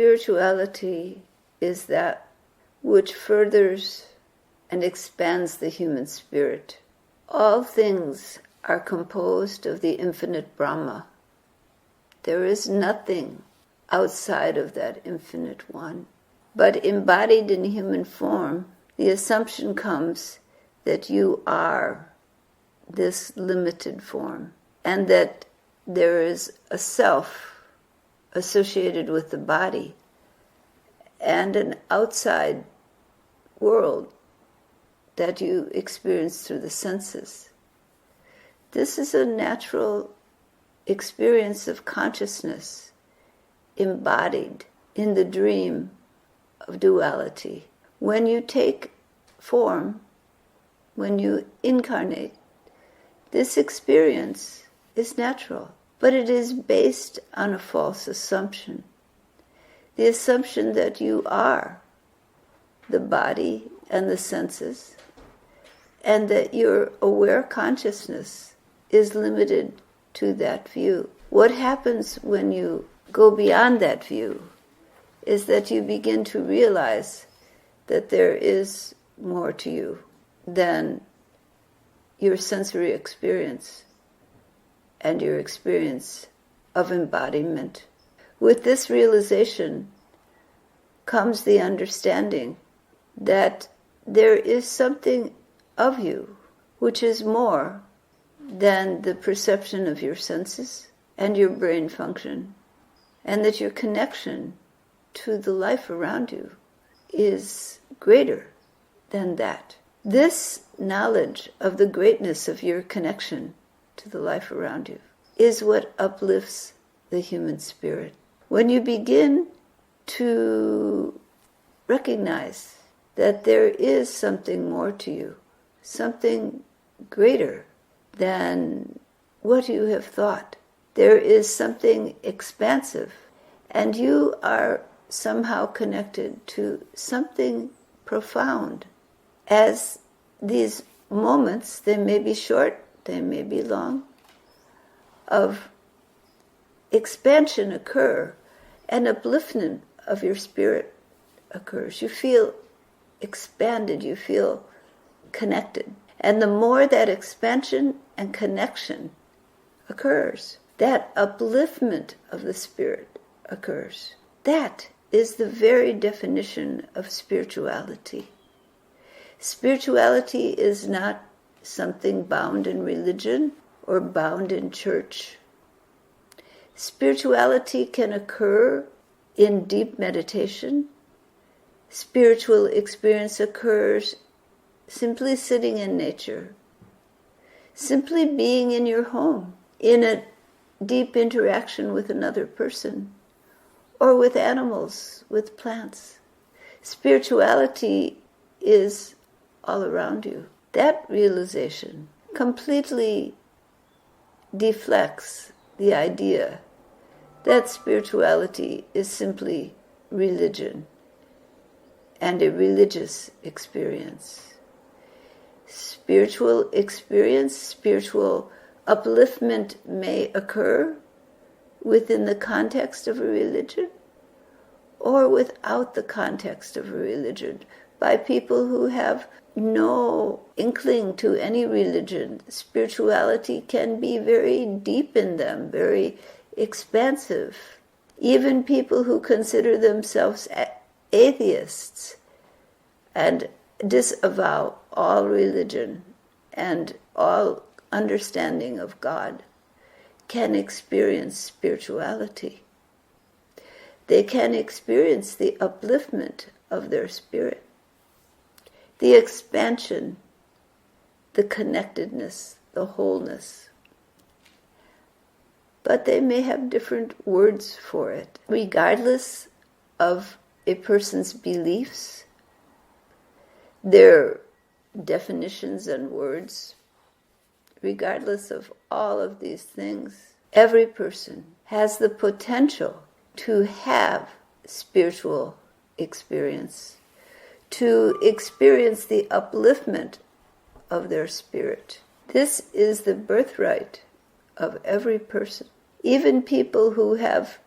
spirituality is that which furthers and expands the human spirit. All things are composed of the infinite Brahma. There is nothing outside of that infinite one. But embodied in human form, the assumption comes that you are this limited form, and that there is a self associated with the body and an outside world that you experience through the senses. This is a natural experience of consciousness embodied in the dream of duality. When you take form, when you incarnate, this experience is natural, but it is based on a false assumption. The assumption that you are the body and the senses, and that your aware consciousness is limited to that view. What happens when you go beyond that view is that you begin to realize that there is more to you than your sensory experience and your experience of embodiment. With this realization comes the understanding that there is something of you which is more than the perception of your senses and your brain function, and that your connection to the life around you is greater than that. This knowledge of the greatness of your connection to the life around you is what uplifts the human spirit. When you begin to recognize that there is something more to you, something greater than what you have thought, there is something expansive, and you are somehow connected to something profound. As these moments, they may be short, they may be long, of expansion occur, and upliftment of your spirit occurs. You feel expanded, you feel connected. And the more that expansion and connection occurs, that upliftment of the spirit occurs. That is the very definition of spirituality. Spirituality is not something bound in religion or bound in church. Spirituality can occur in deep meditation. Spiritual experience occurs simply sitting in nature, simply being in your home, in a deep interaction with another person, or with animals, with plants. Spirituality is all around you. That realization completely deflects the idea that spirituality is simply religion and a religious experience. Spiritual experience, spiritual upliftment may occur within the context of a religion or without the context of a religion by people who have no inkling to any religion. Spirituality can be very deep in them, very expansive. Even people who consider themselves atheists and disavow all religion and all understanding of God can experience spirituality. They can experience the upliftment of their spirit, the expansion, the connectedness, the wholeness. But they may have different words for it. Regardless of a person's beliefs, their definitions and words, regardless of all of these things, every person has the potential to have spiritual experience, to experience the upliftment of their spirit. This is the birthright of every person. Even people who have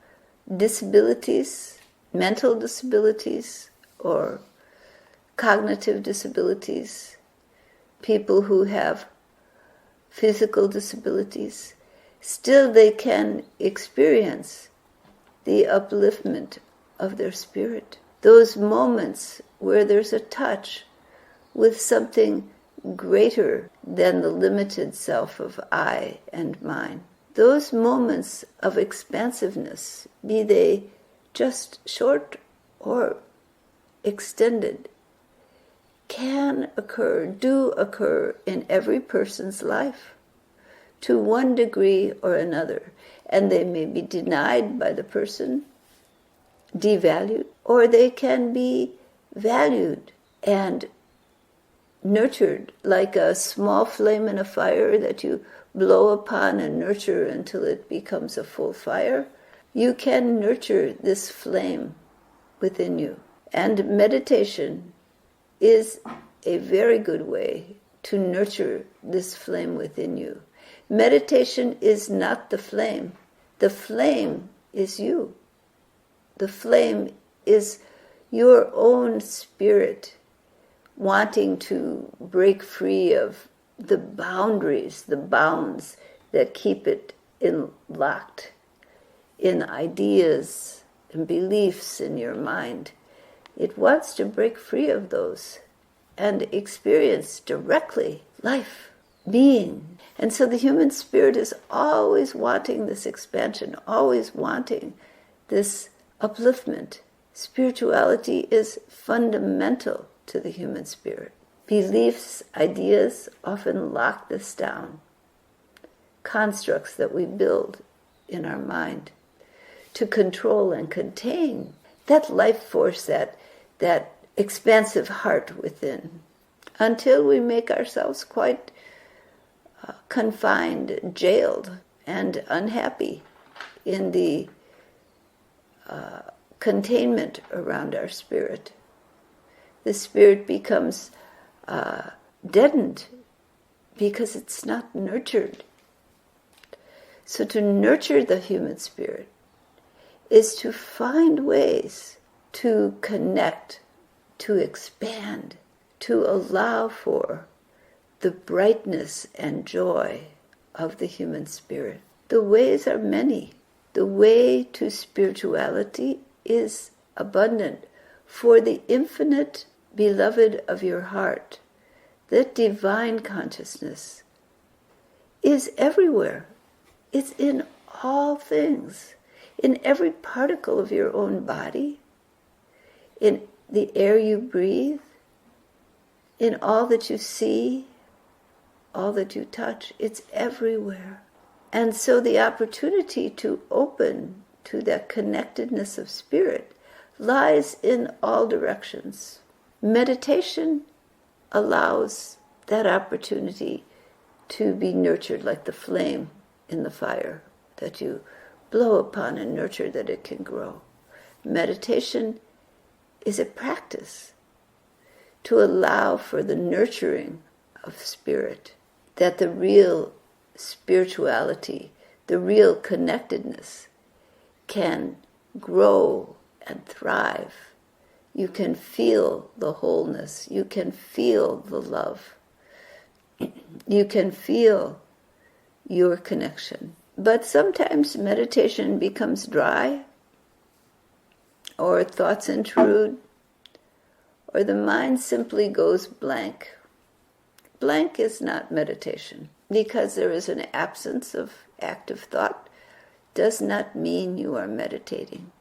disabilities, mental disabilities or cognitive disabilities, people who have physical disabilities, still they can experience the upliftment of their spirit. Those moments where there's a touch with something greater than the limited self of I and mine. Those moments of expansiveness, be they just short or extended, can occur, do occur in every person's life to one degree or another. And they may be denied by the person, devalued, or they can be valued and nurtured like a small flame in a fire that you blow upon and nurture until it becomes a full fire. You can nurture this flame within you. And meditation is a very good way to nurture this flame within you. Meditation is not the flame. The flame is you. The flame is your own spirit wanting to break free of the boundaries, the bounds that keep it locked in ideas and beliefs in your mind. It wants to break free of those and experience directly life, being. And so the human spirit is always wanting this expansion, always wanting this upliftment. Spirituality is fundamental to the human spirit. Beliefs, ideas often lock this down. Constructs that we build in our mind to control and contain that life force, that expansive heart within, until we make ourselves quite confined, jailed, and unhappy in the containment around our spirit. The spirit becomes deadened because it's not nurtured. So to nurture the human spirit is to find ways to connect, to expand, to allow for the brightness and joy of the human spirit. The ways are many. The way to spirituality is abundant. For the infinite beloved of your heart, that divine consciousness is everywhere. It's in all things, in every particle of your own body, in the air you breathe, in all that you see, all that you touch. It's everywhere. And so the opportunity to open to that connectedness of spirit lies in all directions. Meditation allows that opportunity to be nurtured like the flame in the fire that you blow upon and nurture that it can grow. Meditation is a practice to allow for the nurturing of spirit, that the real spirituality, the real connectedness can grow and thrive. You can feel the wholeness. You can feel the love. You can feel your connection. But sometimes meditation becomes dry, or thoughts intrude, or the mind simply goes blank. Blank is not meditation. Because there is an absence of active thought does not mean you are meditating.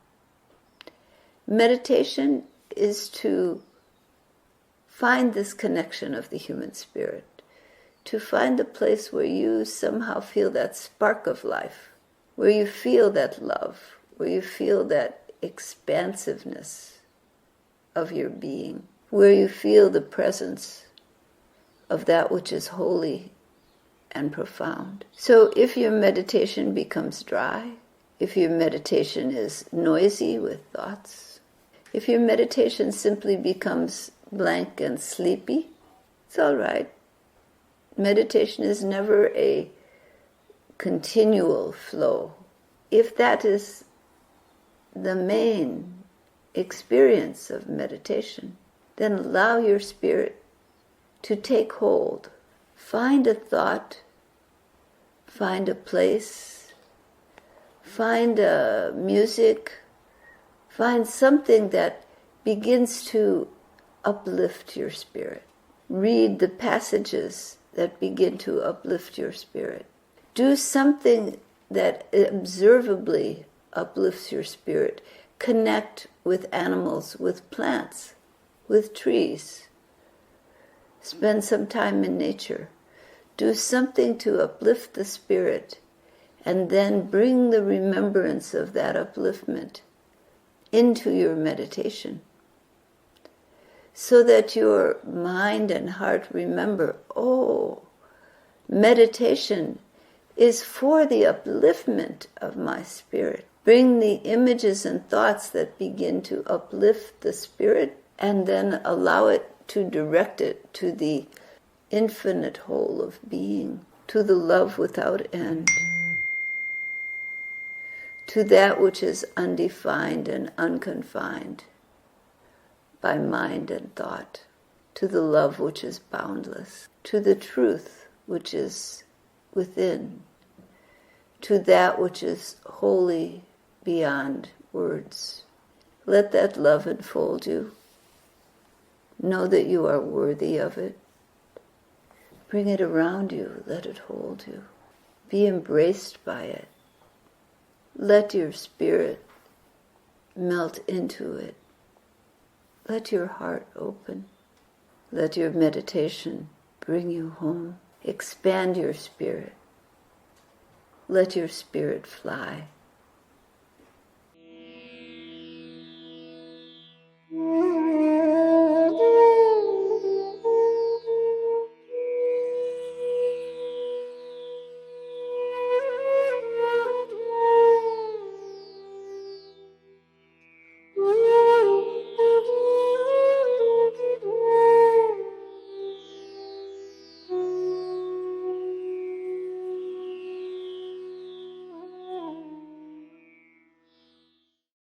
Meditation is to find this connection of the human spirit, to find the place where you somehow feel that spark of life, where you feel that love, where you feel that expansiveness of your being, where you feel the presence of that which is holy and profound. So if your meditation becomes dry, if your meditation is noisy with thoughts, if your meditation simply becomes blank and sleepy, it's all right. Meditation is never a continual flow. If that is the main experience of meditation, then allow your spirit to take hold. Find a thought, find a place, find a music, find something that begins to uplift your spirit. Read the passages that begin to uplift your spirit. Do something that observably uplifts your spirit. Connect with animals, with plants, with trees. Spend some time in nature. Do something to uplift the spirit, and then bring the remembrance of that upliftment into your meditation, so that your mind and heart remember, oh, meditation is for the upliftment of my spirit. Bring the images and thoughts that begin to uplift the spirit, and then allow it to direct it to the infinite whole of being, to the love without end, to that which is undefined and unconfined by mind and thought, to the love which is boundless, to the truth which is within, to that which is wholly beyond words. Let that love enfold you. Know that you are worthy of it. Bring it around you. Let it hold you. Be embraced by it. Let your spirit melt into it. Let your heart open. Let your meditation bring you home. Expand your spirit. Let your spirit fly.